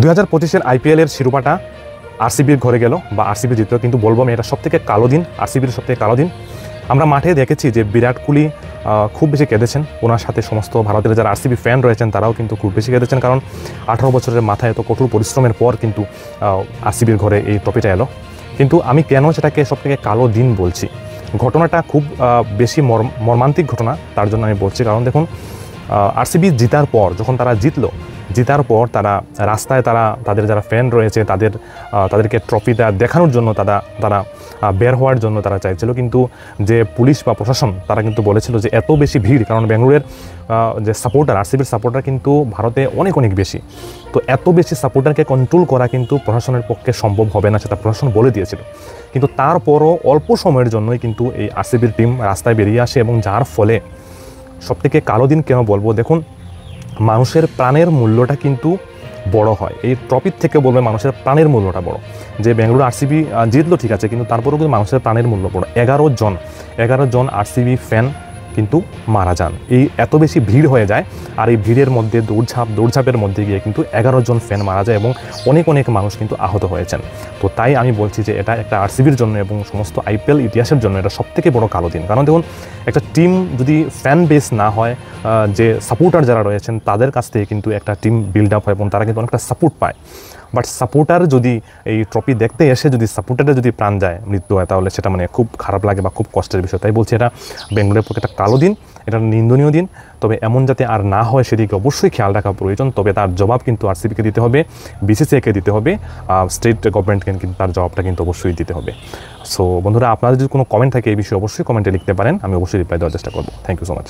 2025-এর আইপিএলের শিরোপাটা আরসিবির ঘরে গেল বা আরসিবি জিতল, কিন্তু বলবো আমি এটা সবথেকে কালো দিন, আরসিবির সবথেকে কালো দিন। আমরা মাঠে দেখেছি যে বিরাট কোহলি খুব বেশি কেঁদেছেন, ওনার সাথে সমস্ত ভারতের যারা আরসিবি ফ্যান রয়েছেন তারাও কিন্তু খুব বেশি কেঁদেছেন, কারণ 18 বছরের মাথায় এত কঠোর পরিশ্রমের পর কিন্তু আরসিবির ঘরে এই ট্রফিটা এলো। কিন্তু আমি কেন সেটাকে সবথেকে কালো দিন বলছি, ঘটনাটা খুব বেশি মর্মান্তিক ঘটনা, তার জন্য আমি বলছি। কারণ দেখুন, আরসিবি জিতার পর যখন তারা জিতার পর তারা রাস্তায় তাদের যারা ফ্যান রয়েছে তাদেরকে ট্রফিটা দেখানোর জন্য তারা বের হওয়ার জন্য তারা চাইছিল, কিন্তু যে পুলিশ বা প্রশাসন তারা কিন্তু বলেছিল যে এত বেশি ভিড়, কারণ বেঙ্গালুরের যে সাপোর্টার, আরসিবির সাপোর্টার কিন্তু ভারতে অনেক বেশি, তো এত বেশি সাপোর্টারকে কন্ট্রোল করা কিন্তু প্রশাসনের পক্ষে সম্ভব হবে না, সেটা প্রশাসন বলে দিয়েছিল। কিন্তু তারপরও অল্প সময়ের জন্যই কিন্তু এই আরসিবির টিম রাস্তায় বেরিয়ে আসে, এবং যার ফলে সবথেকে কালো দিন কেন বলবো, দেখুন মানুষের প্রাণের মূল্যটা কিন্তু বড় হয়, এই ট্রফির থেকে বলবে মানুষের প্রাণের মূল্যটা বড়। যে বেঙ্গালুরু আরসিবি জিতলো ঠিক আছে, কিন্তু তারপরেও কিন্তু মানুষের প্রাণের মূল্য বড়। 11 জন আরসিবি ফ্যান কিন্তু মারা যান, এই এত বেশি ভিড় হয়ে যায়, আর এই ভিড়ের মধ্যে দৌড়ঝাঁপের মধ্যে গিয়ে কিন্তু 11 জন ফ্যান মারা যায় এবং অনেক মানুষ কিন্তু আহত হয়েছেন। তো তাই আমি বলছি যে এটা একটা আরসিবির জন্য এবং সমস্ত আইপিএল ইতিহাসের জন্য এটা সবথেকে বড় কালো দিন। কারণ দেখুন, একটা টিম যদি ফ্যান বেস না হয়, যে সাপোর্টার যারা রয়েছেন তাদের কাছ থেকে কিন্তু একটা টিম বিল্ড আপ হয় এবং তারা কিন্তু অনেকটা সাপোর্ট পায়। বাট সাপোর্টার যদি এই ট্রফি দেখতে এসে যদি সাপোর্টারের যদি প্রাণ যায়, মৃত্যু হয়, তাহলে সেটা মানে খুব খারাপ লাগে বা খুব কষ্টের বিষয়। তাই বলছি এটা বেঙ্গলের পক্ষে একটা কালো দিন, এটা নিন্দনীয় দিন। তবে এমন যাতে আর না হয় সেদিকে অবশ্যই খেয়াল রাখা প্রয়োজন। তবে তার জবাব কিন্তু আরসিবিকে দিতে হবে, বিসিসিআইকে দিতে হবে, স্টেট গভর্নমেন্টকে কিন্তু তার জবাবটা কিন্তু অবশ্যই দিতে হবে। সো বন্ধুরা, আপনাদের যদি কোনো কমেন্ট থাকে এই বিষয়ে অবশ্যই কমেন্টে লিখতে পারেন, আমি অবশ্যই রিপ্লাই দেওয়ার চেষ্টা করবো। Thank you so much.